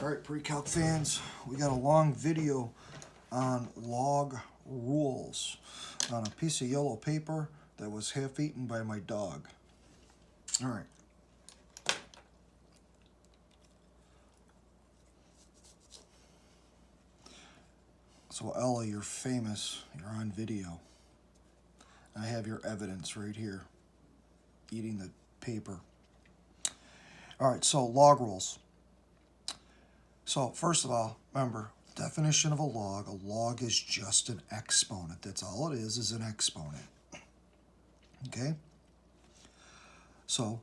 All right, pre-calc fans, we got a long video on log rules on a piece of yellow paper that was half eaten by my dog. All right. So Ella, you're famous. You're on video. I have your evidence right here. Eating the paper. All right, so log rules. So first of all, remember, definition of a log is just an exponent. That's all it is an exponent. Okay? So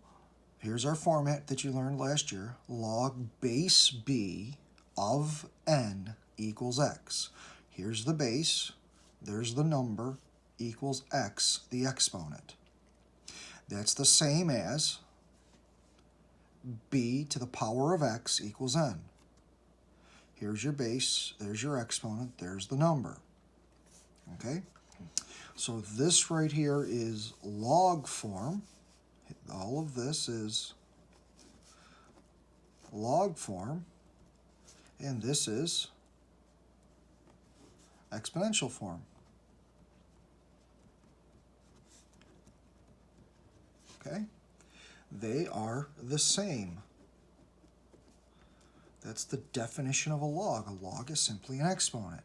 here's our format that you learned last year. Log base b of n equals x. Here's the base, there's the number, equals x, the exponent. That's the same as b to the power of x equals n. Here's your base, there's your exponent, there's the number. Okay? So this right here is log form. All of this is log form, and this is exponential form. Okay? They are the same. That's the definition of a log. A log is simply an exponent.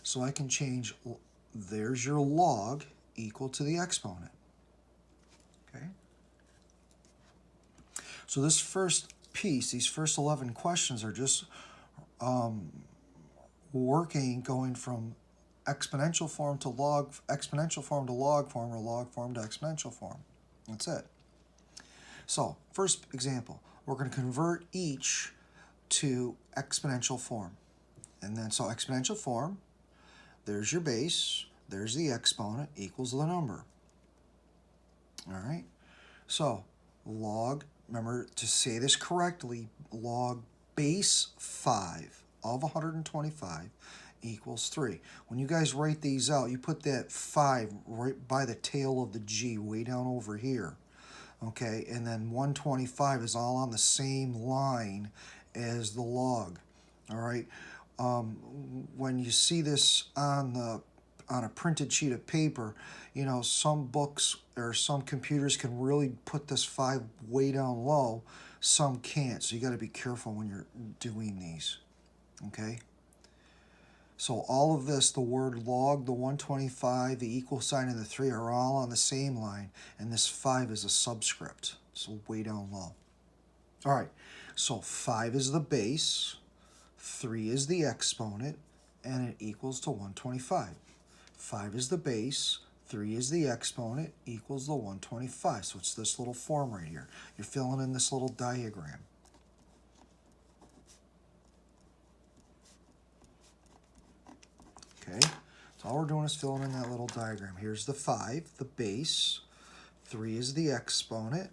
So I can change, there's your log equal to the exponent. Okay? So this first piece, these first 11 questions are just going from exponential form to log form, or log form to exponential form. That's it. So, first example, we're going to convert each to exponential form. And then, so exponential form, there's your base, there's the exponent, equals the number. All right? So, log, remember to say this correctly, log base 5 of 125 equals 3. When you guys write these out, you put that 5 right by the tail of the G, way down over here. Okay, and then 125 is all on the same line as the log. All right, when you see this on a printed sheet of paper, you know, some books or some computers can really put this 5 way down low. Some can't, so you got to be careful when you're doing these. Okay. So all of this, the word log, the 125, the equal sign, and the 3 are all on the same line, and this 5 is a subscript, so way down low. All right, so 5 is the base, 3 is the exponent, and it equals to 125. 5 is the base, 3 is the exponent, equals the 125. So it's this little form right here. You're filling in this little diagram. Okay, so all we're doing is filling in that little diagram. Here's the 5, the base, 3 is the exponent,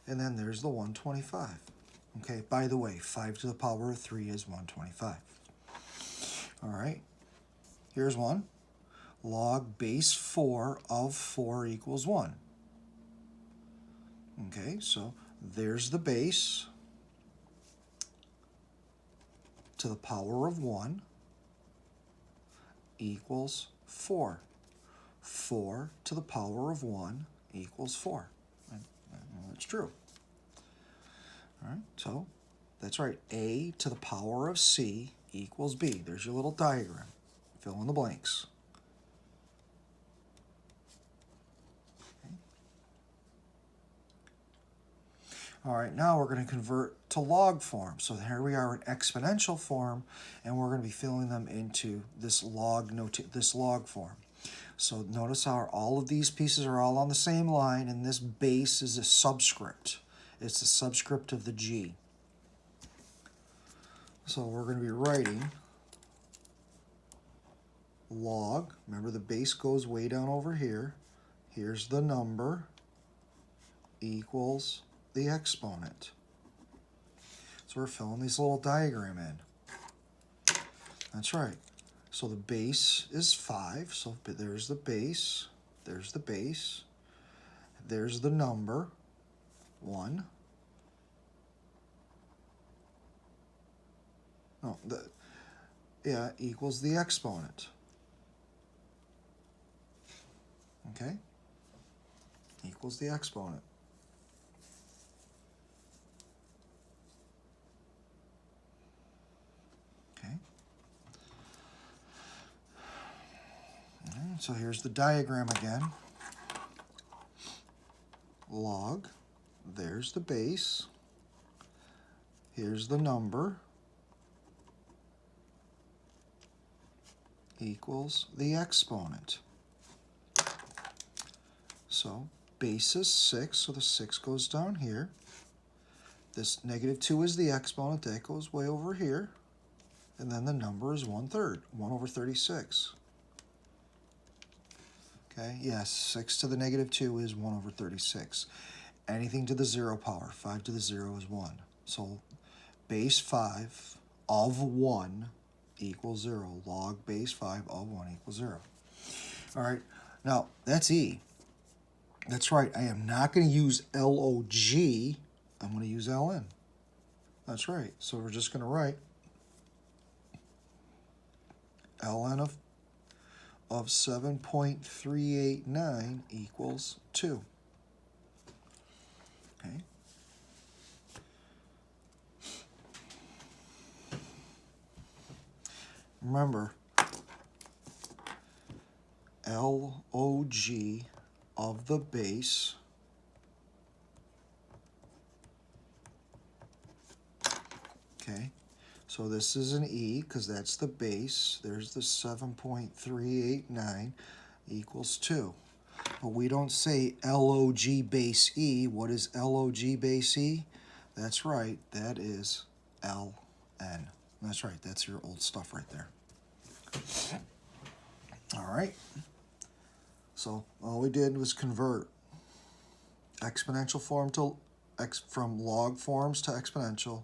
and then there's the 125. Okay, by the way, 5 to the power of 3 is 125. All right, here's one. Log base 4 of 4 equals 1. Okay, so there's the base to the power of 1 equals 4. 4 to the power of 1 equals 4. That's true. All right, so that's right. A to the power of C equals B. There's your little diagram. Fill in the blanks. Okay. All right, now we're going to convert to log form. So here we are in exponential form, and we're going to be filling them into this log form. So notice how all of these pieces are all on the same line, and this base is a subscript. It's the subscript of the G. So we're going to be writing log. Remember, the base goes way down over here. Here's the number equals the exponent. So we're filling this little diagram in. That's right. So the base is 5. So there's the base. There's the base. There's the number, 1. no, yeah, equals the exponent. Okay? Equals the exponent. Okay? So here's the diagram again. Log, there's the base, here's the number, equals the exponent. So base is 6, so the 6 goes down here. This -2 is the exponent, that goes way over here. And then the number is 1/3, 1 over 36. Okay, yes, 6 to the -2 is 1 over 36. Anything to the 0 power, 5 to the 0 is 1. So base 5 of 1 equals 0. Log base 5 of 1 equals 0. All right, now that's E. That's right, I am not going to use LOG, I'm going to use LN. That's right, so we're just going to write ln of 7.389 equals 2. Okay. Remember, log of the base okay. So this is an E because that's the base. There's the 7.389 equals 2. But we don't say LOG base E. What is LOG base E? That's right, that is LN. That's right, that's your old stuff right there. All right. So all we did was convert exponential form to from log forms to exponential.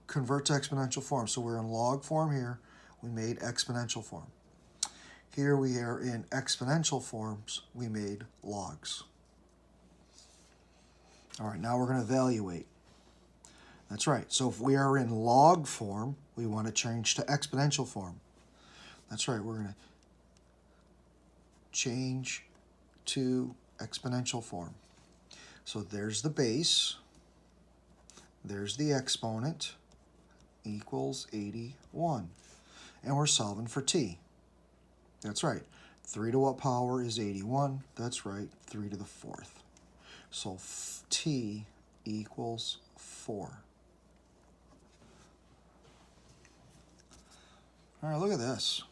Convert to exponential form. So we're in log form here. We made exponential form. Here we are in exponential forms. We made logs. All right, now we're going to evaluate. That's right. So if we are in log form, we want to change to exponential form. That's right. We're going to change to exponential form. So there's the base. There's the exponent equals 81. And we're solving for t. That's right. 3 to what power is 81? That's right, 3 to the 4th. So t equals 4. All right, look at this.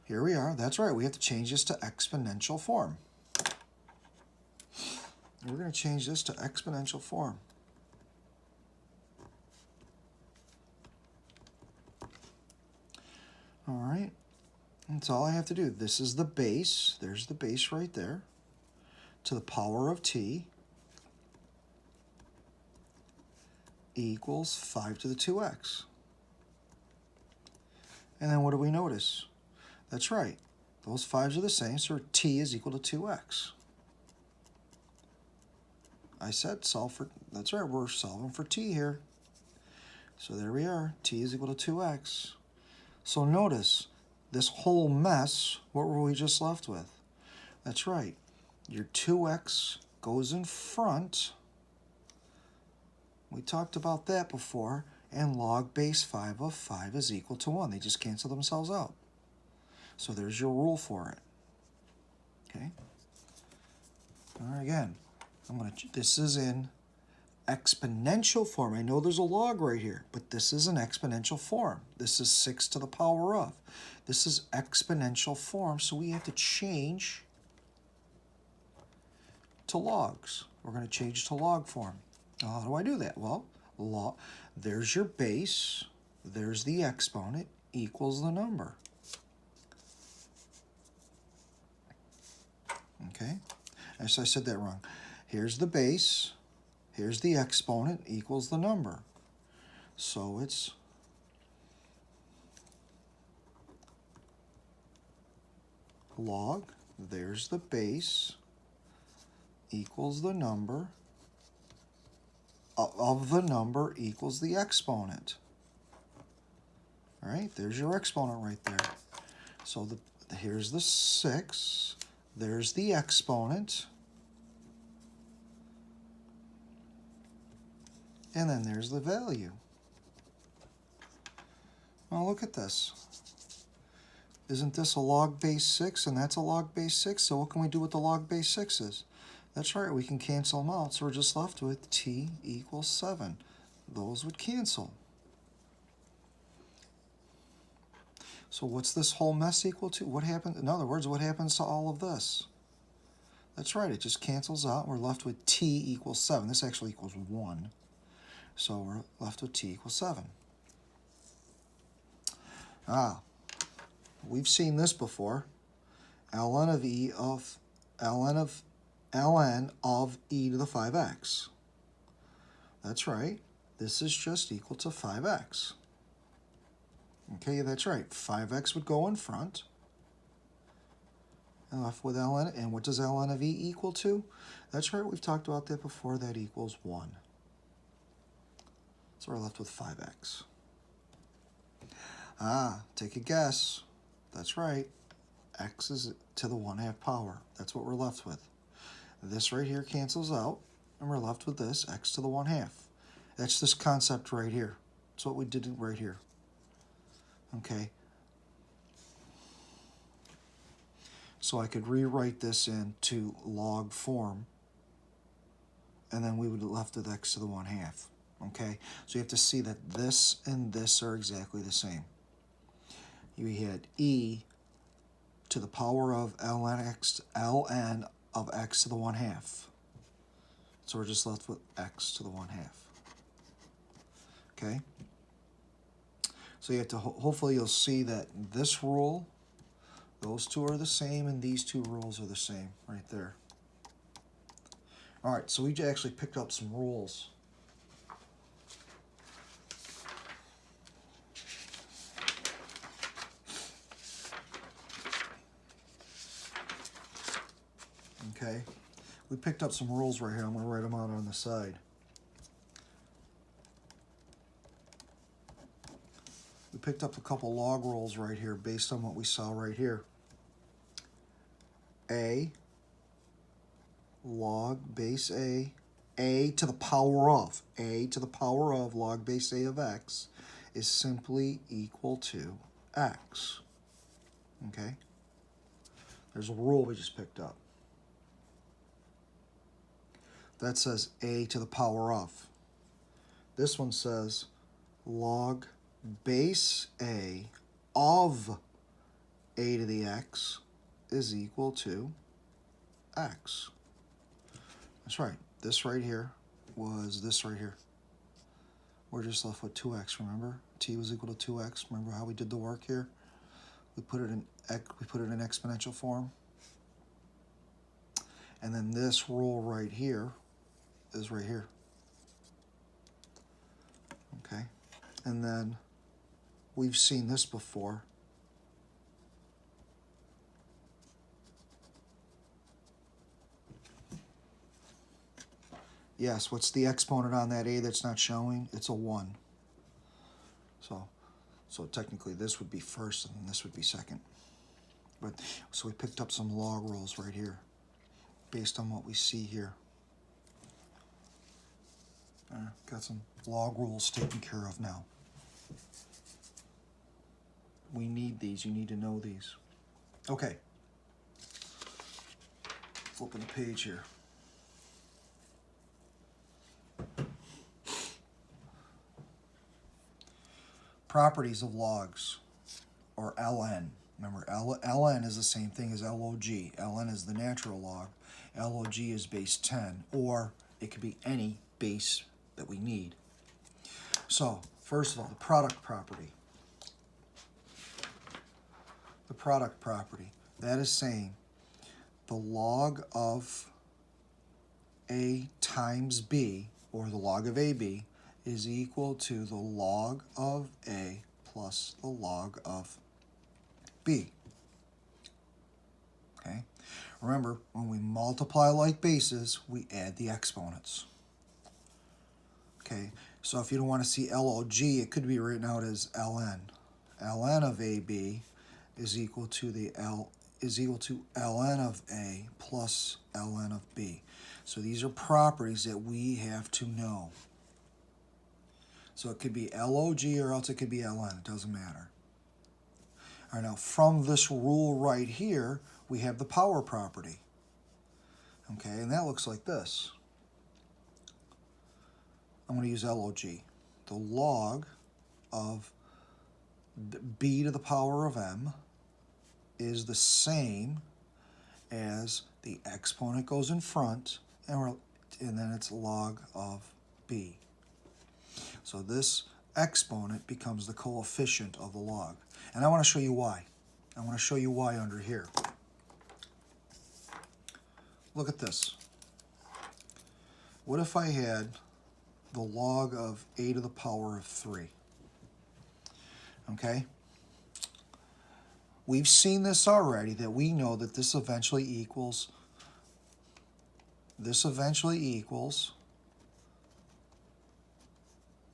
Here we are. That's right, we have to change this to exponential form. We're going to change this to exponential form. All right, that's all I have to do. This is the base. There's the base right there. To the power of t equals 5 to the 2x. And then what do we notice? That's right. Those 5's are the same, so t is equal to 2x. I said solve for, that's right, we're solving for t here. So there we are, t is equal to 2x. So notice, this whole mess, what were we just left with? That's right, your 2x goes in front. We talked about that before, and log base 5 of 5 is equal to 1. They just cancel themselves out. So there's your rule for it. Okay? All right, again, this is in exponential form. I know there's a log right here, but this is an exponential form. This is 6 to the power of. This is exponential form, so we have to change to logs. We're going to change to log form. How do I do that? Well, there's your base, there's the exponent, equals the number. Okay? As I said that wrong. Here's the base, here's the exponent, equals the number. So it's log, there's the base, equals the number, of the number equals the exponent. All right, there's your exponent right there. So here's the 6. There's the exponent. And then there's the value. Well, look at this. Isn't this a log base 6 and that's a log base 6? So what can we do with the log base 6's? That's right, we can cancel them out. So we're just left with t equals 7. Those would cancel. So what's this whole mess equal to? What happens? In other words, what happens to all of this? That's right, it just cancels out. We're left with t equals 7. This actually equals 1. So we're left with t equals 7. We've seen this before. ln of e of ln of e to the 5x. That's right. This is just equal to 5x. Okay, that's right. 5x would go in front. And left with ln. And what does ln of e equal to? That's right, we've talked about that before. That equals 1. So we're left with 5x. Take a guess. That's right. X is to the 1/2 power. That's what we're left with. This right here cancels out, and we're left with this, x to the 1/2. That's this concept right here. That's what we did right here. Okay. So I could rewrite this into log form, and then we would be left with x to the 1/2. Okay? So you have to see that this and this are exactly the same. You had e to the power of ln of x to the 1/2. So we're just left with x to the 1/2. Okay? So you have to, hopefully you'll see that this rule, those two are the same, and these two rules are the same right there. All right, so we actually picked up some rules. Okay, we picked up some rules right here. I'm going to write them out on the side. We picked up a couple log rules right here based on what we saw right here. A, log base A to the power of, log base A of x is simply equal to x. Okay? There's a rule we just picked up. That says a to the power of. This one says log base A of a to the x is equal to x. That's right. This right here was this right here. We're just left with 2x, remember? T was equal to 2x. Remember how we did the work here? We put it in exponential form. And then this rule right here is right here. Okay? And then we've seen this before. Yes, what's the exponent on that a that's not showing? It's a 1. So technically this would be first and this would be second. But so we picked up some log rules right here based on what we see here. Got some log rules taken care of now. We need these. You need to know these. Okay. Flipping the page here. Properties of logs, or ln. Remember, ln is the same thing as log. ln is the natural log. Log is base 10, or it could be any base that we need. So, first of all, the product property. The product property. That is saying the log of a times b, or the log of ab, is equal to the log of a plus the log of b. Okay? Remember, when we multiply like bases, we add the exponents. Okay, so if you don't want to see log, it could be written out as ln. ln of ab is equal to ln of a plus ln of b. So these are properties that we have to know. So it could be log or else it could be ln. It doesn't matter. All right, now from this rule right here, we have the power property. Okay, and that looks like this. I'm going to use log. The log of b to the power of m is the same as the exponent goes in front, and then it's log of b. So this exponent becomes the coefficient of the log. And I want to show you why. I want to show you why under here. Look at this. What if I had the log of a to the power of 3? Okay? We've seen this already, that we know that this eventually equals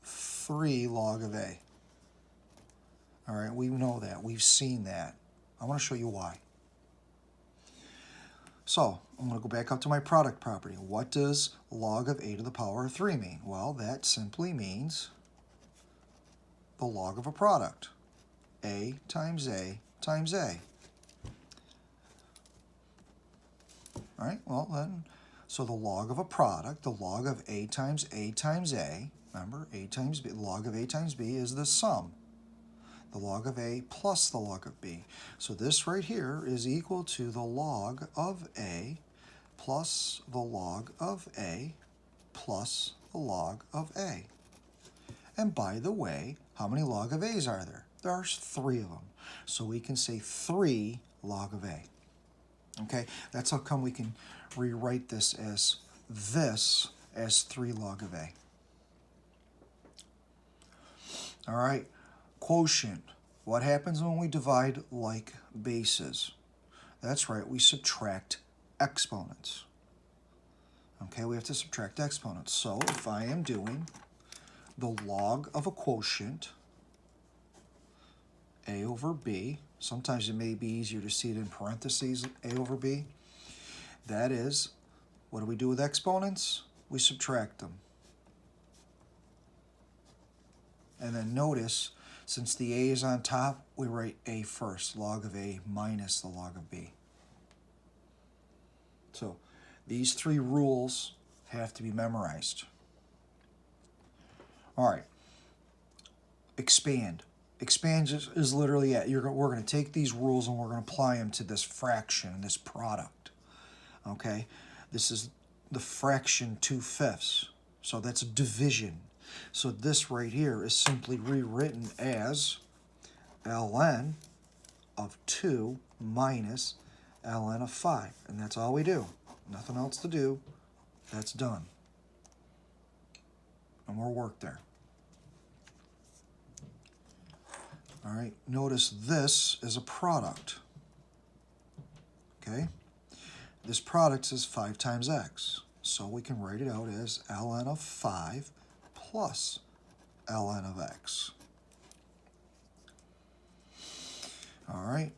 3 log of a. All right, we know that. We've seen that. I want to show you why. So I'm going to go back up to my product property. What does log of a to the power of 3 mean? Well, that simply means the log of a product. A times A times A. All right, well then, so the log of a product, the log of A times A times A, remember, A times B, log of A times B is the sum. The log of A plus the log of B. So this right here is equal to the log of A plus the log of A plus the log of A. And by the way, how many log of A's are there? There's 3 of them. So we can say 3 log of A. Okay, that's how come we can rewrite this as 3 log of A. All right, quotient. What happens when we divide like bases? That's right, we subtract exponents. Okay, we have to subtract exponents. So if I am doing the log of a quotient, a over b, sometimes it may be easier to see it in parentheses, a over b. That is, what do we do with exponents? We subtract them. And then notice, since the a is on top, we write a first, log of a minus the log of b. So these 3 rules have to be memorized. All right, expand. Expand is literally it. We're going to take these rules and we're going to apply them to this fraction, this product. Okay, this is the fraction 2/5. So that's a division. So this right here is simply rewritten as ln of 2 minus ln of 5. And that's all we do. Nothing else to do. That's done. No more work there. All right, notice this is a product. Okay? This product is 5 times x. So we can write it out as ln of 5 plus ln of x. All right,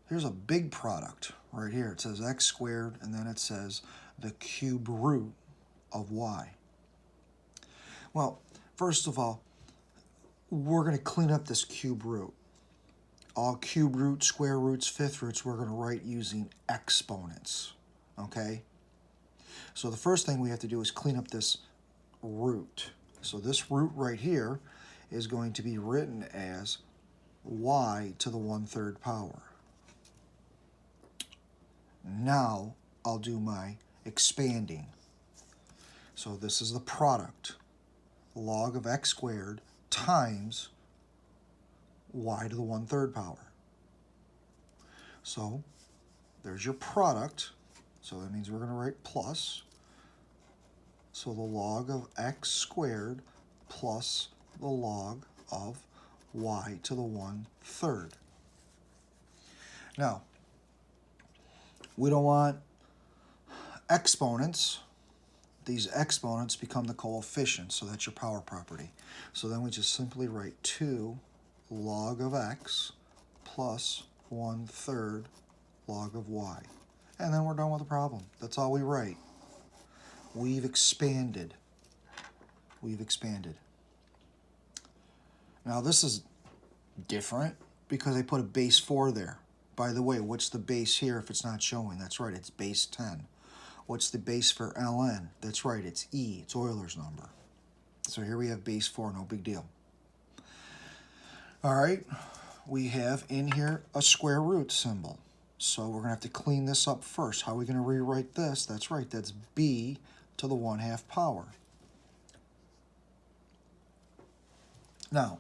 here's a big product right here. It says x squared, and then it says the cube root of y. Well, first of all, we're going to clean up this cube root. All cube roots, square roots, fifth roots, we're going to write using exponents. Okay? So the first thing we have to do is clean up this root. So this root right here is going to be written as y to the 1/3 power. Now I'll do my expanding. So this is the product. Log of x squared times y to the 1/3 power. So there's your product. So that means we're going to write plus. So the log of x squared plus the log of y to the 1/3. Now, we don't want exponents, these exponents become the coefficients, so that's your power property. So then we just simply write 2 log of x plus 1/3 log of y. And then we're done with the problem. That's all we write. We've expanded. We've expanded. Now this is different because I put a base 4 there. By the way, what's the base here if it's not showing? That's right, it's base 10. What's the base for ln? That's right, it's E, it's Euler's number. So here we have base 4, no big deal. All right, we have in here a square root symbol. So we're going to have to clean this up first. How are we going to rewrite this? That's right, that's b to the 1/2 power. Now,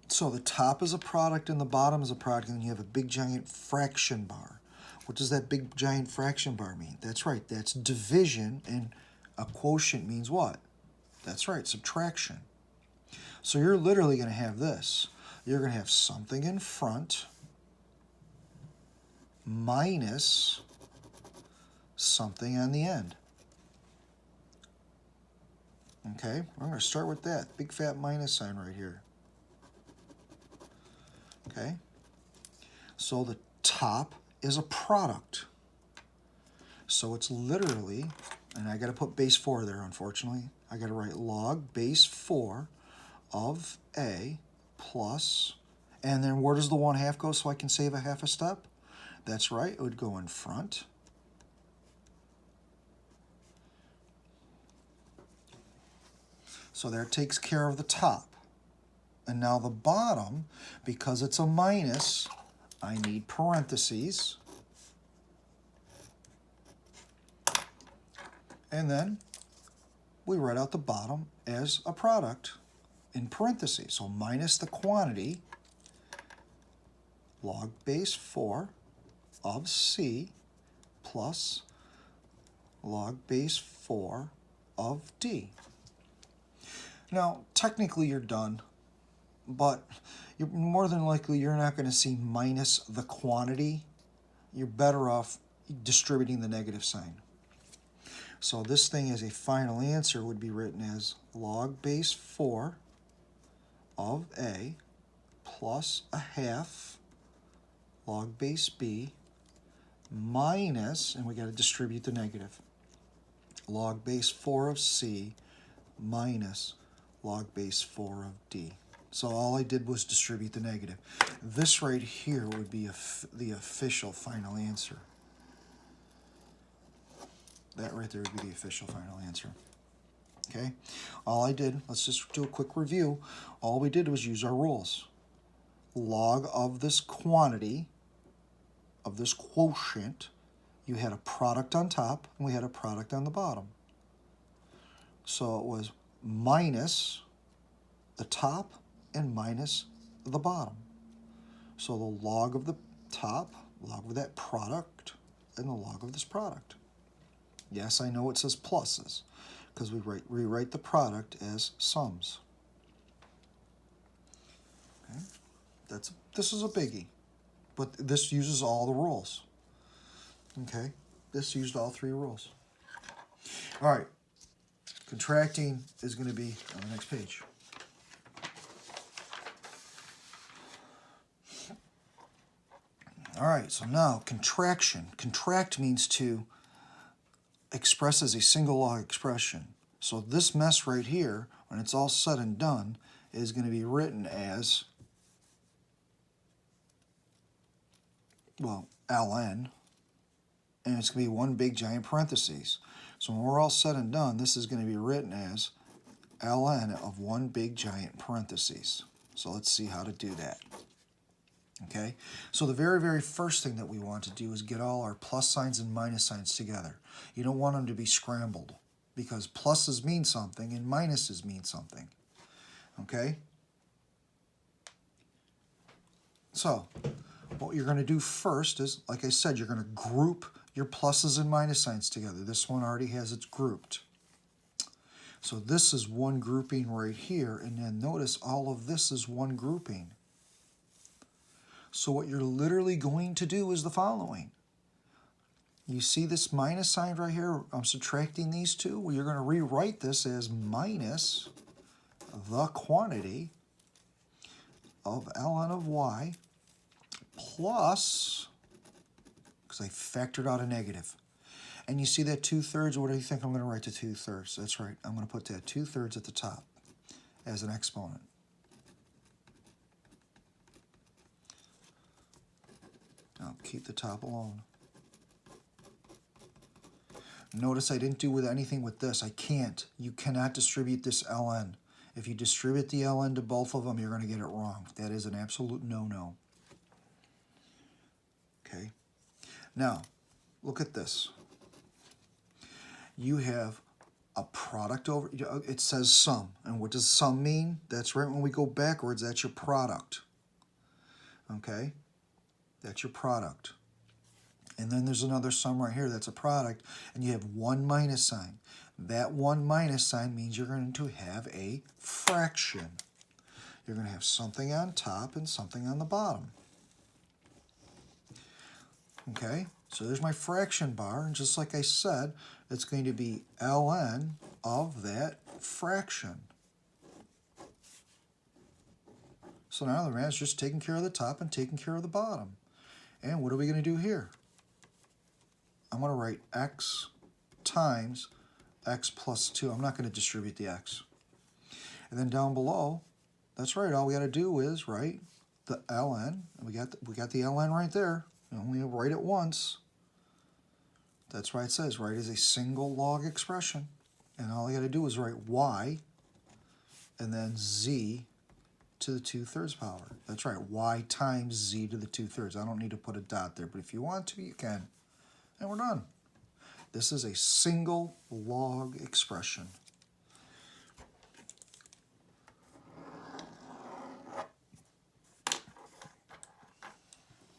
so the top is a product and the bottom is a product, and then you have a big giant fraction bar. What does that big giant fraction bar mean? That's right, that's division, and a quotient means what? That's right, subtraction. So you're literally going to have this. You're going to have something in front minus something on the end. Okay, we're going to start with that. Big fat minus sign right here. Okay, so the top is a product. So it's literally, and I got to put base 4 there, unfortunately. I got to write log base 4 of a plus, and then where does the 1/2 go so I can save a half a step? That's right, it would go in front. So there it takes care of the top. And now the bottom, because it's a minus, I need parentheses. And then we write out the bottom as a product in parentheses. So minus the quantity, log base 4 of c plus log base 4 of d. Now, technically you're done, but you're more than likely you're not going to see minus the quantity. You're better off distributing the negative sign. So this thing as a final answer would be written as log base 4 of a plus a half log base b minus, and we got to distribute the negative, log base 4 of c minus log base 4 of d. So all I did was distribute the negative. This right here would be the official final answer. That right there would be the official final answer. Okay? All I did, let's just do a quick review. All we did was use our rules. Log of this quantity, of this quotient, you had a product on top, and we had a product on the bottom. So it was minus the top and minus the bottom. So the log of the top, log of that product, and the log of this product. Yes, I know it says pluses, because we rewrite the product as sums. Okay. This is a biggie, but this uses all the rules. Okay, this used all 3 rules. All right, contracting is going to be on the next page. All right, so now contraction. Contract means to express as a single log expression. So this mess right here, when it's all said and done, is going to be written as, well, ln, and it's going to be one big giant parentheses. So when we're all said and done, this is going to be written as ln of one big giant parentheses. So let's see how to do that. Okay, so the very, very first thing that we want to do is get all our plus signs and minus signs together. You don't want them to be scrambled, because pluses mean something and minuses mean something. Okay? So, what you're going to do first is, like I said, you're going to group your pluses and minus signs together. This one already has it grouped. So this is one grouping right here, and then notice all of this is one grouping. So what you're literally going to do is the following. you see this minus sign right here? I'm subtracting these two. Well, you're going to rewrite this as minus the quantity of ln of y plus, because I factored out a negative. And you see that 2/3, what do you think I'm going to write to 2/3? That's right, I'm going to put that 2/3 at the top as an exponent. I'll keep the top alone. Notice I didn't do with anything with this. I can't. You cannot distribute this ln. If you distribute the ln to both of them, you're going to get it wrong. That is an absolute no-no. Okay. Now, look at this. You have a product over, it says sum. And what does sum mean? That's right, when we go backwards, that's your product. Okay? That's your product. And then there's another sum right here that's a product, and you have one minus sign. That one minus sign means you're going to have a fraction. You're going to have something on top and something on the bottom. Okay, so there's my fraction bar, and just like I said, it's going to be ln of that fraction. So now the man's just taking care of the top and taking care of the bottom. And what are we going to do here? I'm going to write x times x plus 2. I'm not going to distribute the x. And then down below, that's right, all we got to do is write the ln. We got the ln right there. You only write it once. That's why it says write as a single log expression. And all I got to do is write y and then z to the 2/3 power. That's right, y times z to the 2/3. I don't need to put a dot there, but if you want to, you can. And we're done. This is a single log expression.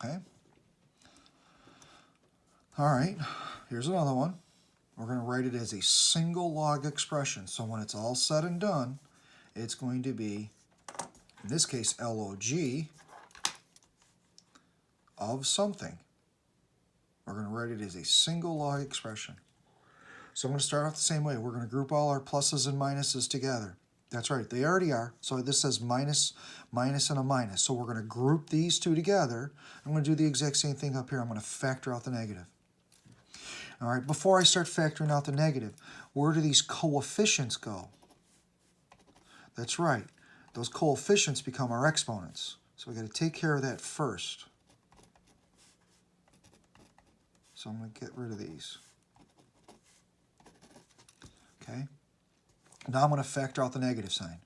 Okay. All right, here's another one. We're going to write it as a single log expression. So when it's all said and done, it's going to be, in this case, log of something. We're going to write it as a single log expression. So I'm going to start off the same way. We're going to group all our pluses and minuses together. That's right, they already are. So this says minus, minus, and a minus. So we're going to group these two together. I'm going to do the exact same thing up here. I'm going to factor out the negative. All right, before I start factoring out the negative, where do these coefficients go? That's right, those coefficients become our exponents. So we got to take care of that first. So I'm going to get rid of these. Okay. Now I'm going to factor out the negative sign.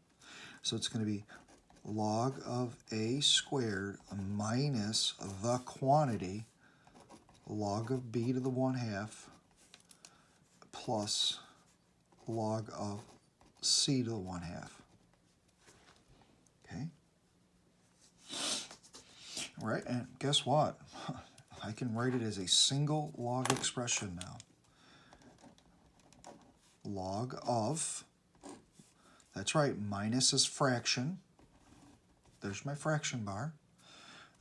So it's going to be log of a squared minus the quantity log of b to the 1/2 plus log of c to the 1/2. Okay. All right, and guess what? I can write it as a single log expression now. Log of, that's right, minus is fraction. There's my fraction bar.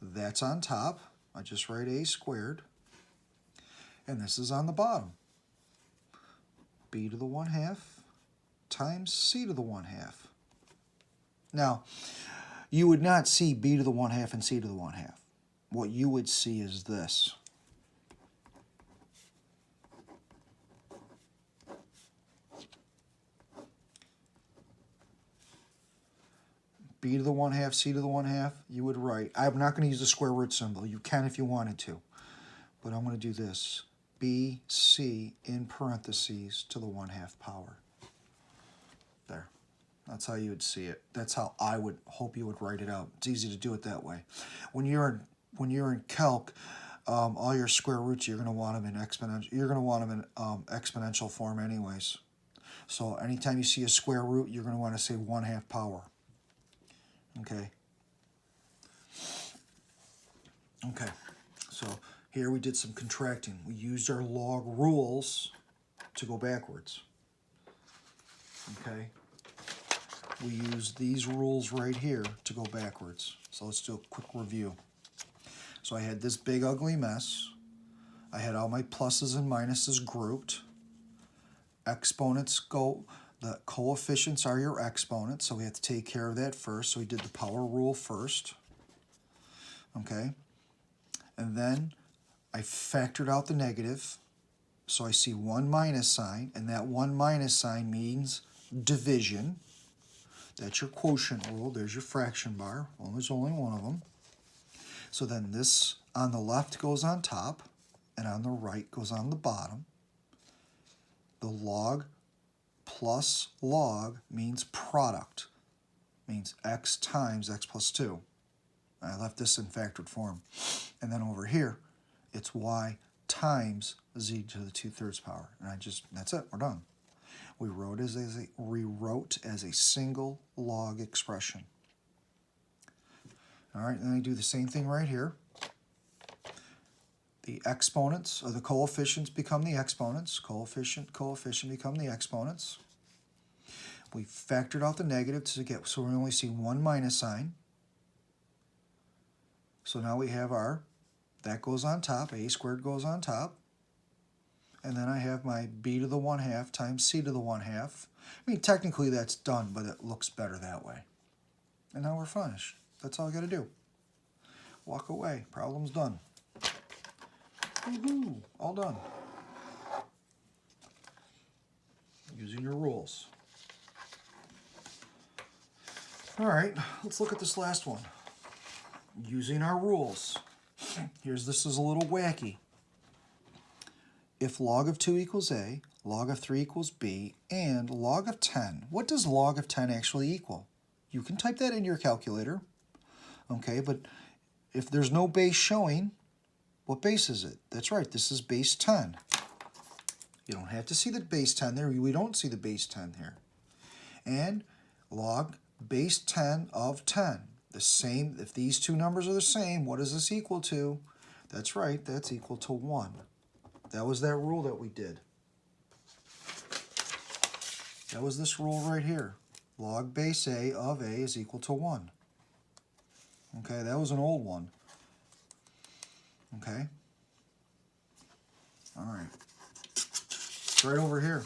That's on top. I just write a squared. And this is on the bottom. B to the 1/2 times C to the 1/2. Now, you would not see B to the 1/2 and C to the 1/2. What you would see is this. B to the 1/2, C to the 1/2, you would write, I'm not going to use the square root symbol. You can if you wanted to. But I'm going to do this. BC in parentheses to the 1/2 power. There. That's how you would see it. That's how I would hope you would write it out. It's easy to do it that way. When you're in calc, all your square roots you're going to want them in exponential. You're going to want them in exponential form anyways. So anytime you see a square root, you're going to want to say 1/2 power. Okay. Okay. So here we did some contracting. We used our log rules to go backwards. Okay. We used these rules right here to go backwards. So let's do a quick review. So I had this big ugly mess. I had all my pluses and minuses grouped. Exponents go, the coefficients are your exponents, so we have to take care of that first. So we did the power rule first. Okay? And then I factored out the negative. So I see one minus sign, and that one minus sign means division. That's your quotient rule. There's your fraction bar. Well, there's only one of them. So then this on the left goes on top, and on the right goes on the bottom. The log plus log means product. Means x times x plus 2. I left this in factored form. And then over here, it's y times z to the 2/3 power. And that's it, we're done. We rewrote as a single log expression. All right, then I do the same thing right here. The exponents, or the coefficients, become the exponents. Coefficient become the exponents. We factored out the negative so we only see one minus sign. So now we have that goes on top, a squared goes on top. And then I have my b to the 1/2 times c to the 1/2. I mean, technically that's done, but it looks better that way. And now we're finished. That's all I got to do. Walk away. Problem's done. Woohoo! All done. Using your rules. All right, let's look at this last one. Using our rules. This is a little wacky. If log of 2 equals a, log of 3 equals b, and log of 10, what does log of 10 actually equal? You can type that in your calculator, okay, but if there's no base showing, what base is it? That's right, this is base 10. You don't have to see the base 10 there. We don't see the base 10 here. And log base 10 of 10. The same, if these two numbers are the same, what is this equal to? That's right, that's equal to 1. That was that rule that we did. That was this rule right here. Log base a of a is equal to 1. Okay, that was an old one. Okay? All right. It's right over here.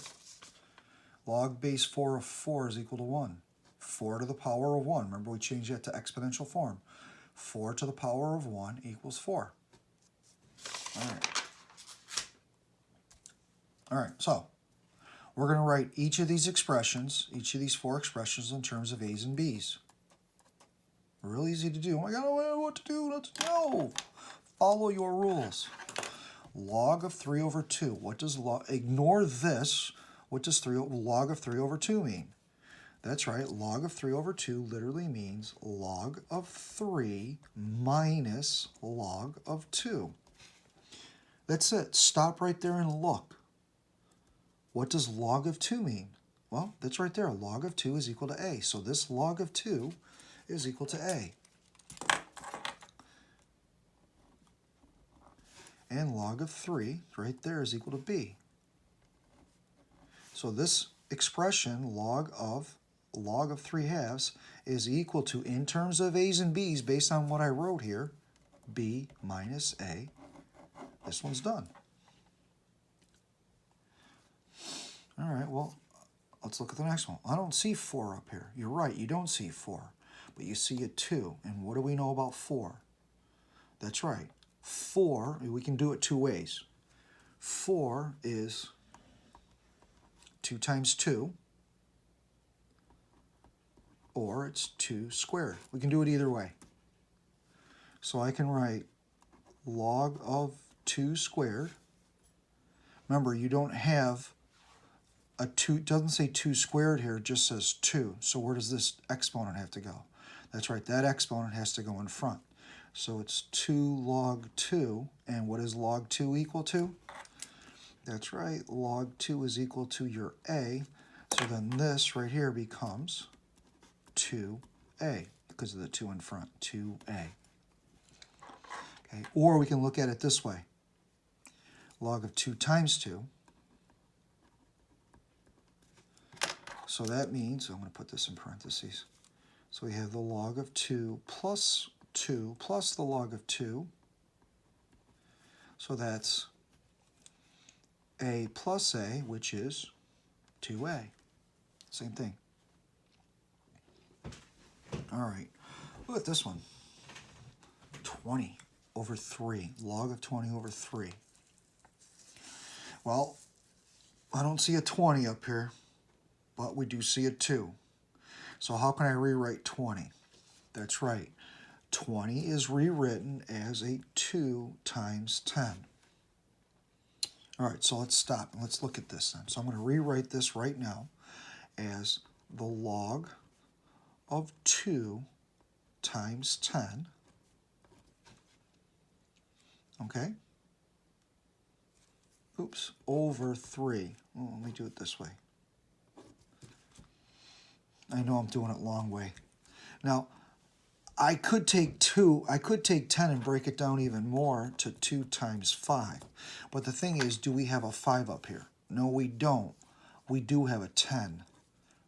Log base 4 of 4 is equal to 1. 4 to the power of 1. Remember, we changed that to exponential form. 4 to the power of 1 equals 4. All right. All right, so we're going to write each of these expressions, each of these 4 expressions in terms of a's and b's. Real easy to do. Oh my God, I don't know what to do. Let's go. Follow your rules. Log of 3 over 2. What does ignore this. What does log of 3 over 2 mean? That's right, log of 3 over 2 literally means log of 3 minus log of 2. That's it. Stop right there and look. What does log of 2 mean? Well, that's right there. Log of 2 is equal to a. So this log of 2 is equal to a. And log of 3 right there is equal to b. So this expression, log of 3/2, is equal to, in terms of a's and b's, based on what I wrote here, b minus a. This one's done. All right, well, let's look at the next one. I don't see 4 up here. You're right, you don't see 4. But you see a 2. And what do we know about 4? That's right. 4, we can do it 2 ways. 4 is 2 times 2. Or it's 2 squared. We can do it either way. So I can write log of 2 squared. Remember, you don't have a 2, it doesn't say 2 squared here, it just says 2. So where does this exponent have to go? That's right, that exponent has to go in front. So it's 2 log 2, and what is log 2 equal to? That's right, log 2 is equal to your a, so then this right here becomes 2a, because of the 2 in front, 2a. Okay, or we can look at it this way. Log of 2 times 2. So that means, I'm going to put this in parentheses. So we have the log of 2 plus the log of 2. So that's a plus a, which is 2a. Same thing. All right, look at this one. 20 over 3, log of 20 over 3. Well, I don't see a 20 up here, but we do see a 2. So how can I rewrite 20? That's right. 20 is rewritten as a 2 times 10. All right, so let's stop and let's look at this then. So I'm going to rewrite this right now as the log of 2 times 10. Okay? Oops, over 3. Oh, let me do it this way. I know I'm doing it long way. Now, I could take 10 and break it down even more to 2 times 5. But the thing is, do we have a 5 up here? No, we don't. We do have a 10,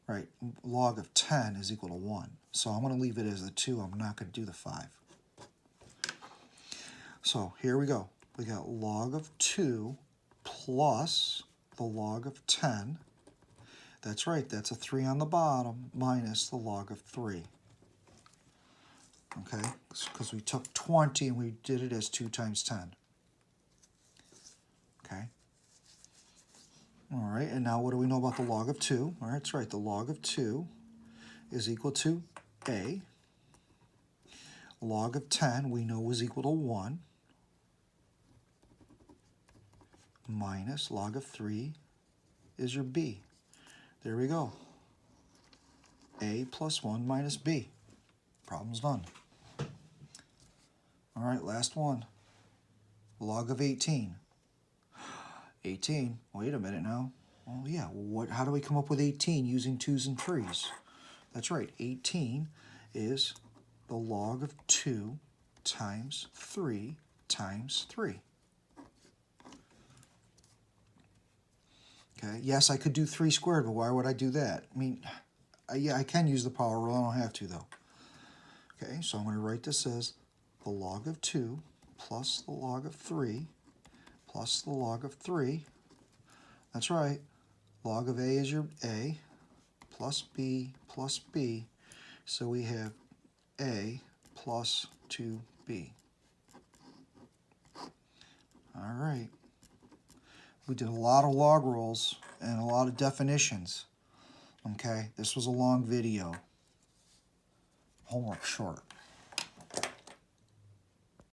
right? Log of 10 is equal to 1. So I'm going to leave it as the 2. I'm not going to do the 5. So here we go. We got log of 2 plus the log of 10. That's right, that's a 3 on the bottom minus the log of 3. Okay, because we took 20 and we did it as 2 times 10. Okay. All right, and now what do we know about the log of 2? All right, that's right, the log of 2 is equal to a. Log of 10 we know is equal to 1 minus log of 3 is your b. There we go. A plus 1 minus b. Problem's done. All right, last one. Log of 18. 18, wait a minute now. Oh yeah, how do we come up with 18 using 2's and 3's? That's right, 18 is the log of 2 times 3 times 3. Okay, yes, I could do 3 squared, but why would I do that? I mean, yeah, I can use the power rule, I don't have to though. Okay, so I'm going to write this as the log of 2 plus the log of 3 plus the log of 3. That's right, log of a is your a plus b plus b. So we have a plus 2b. All right. We did a lot of log rules and a lot of definitions. Okay, this was a long video. Homework short.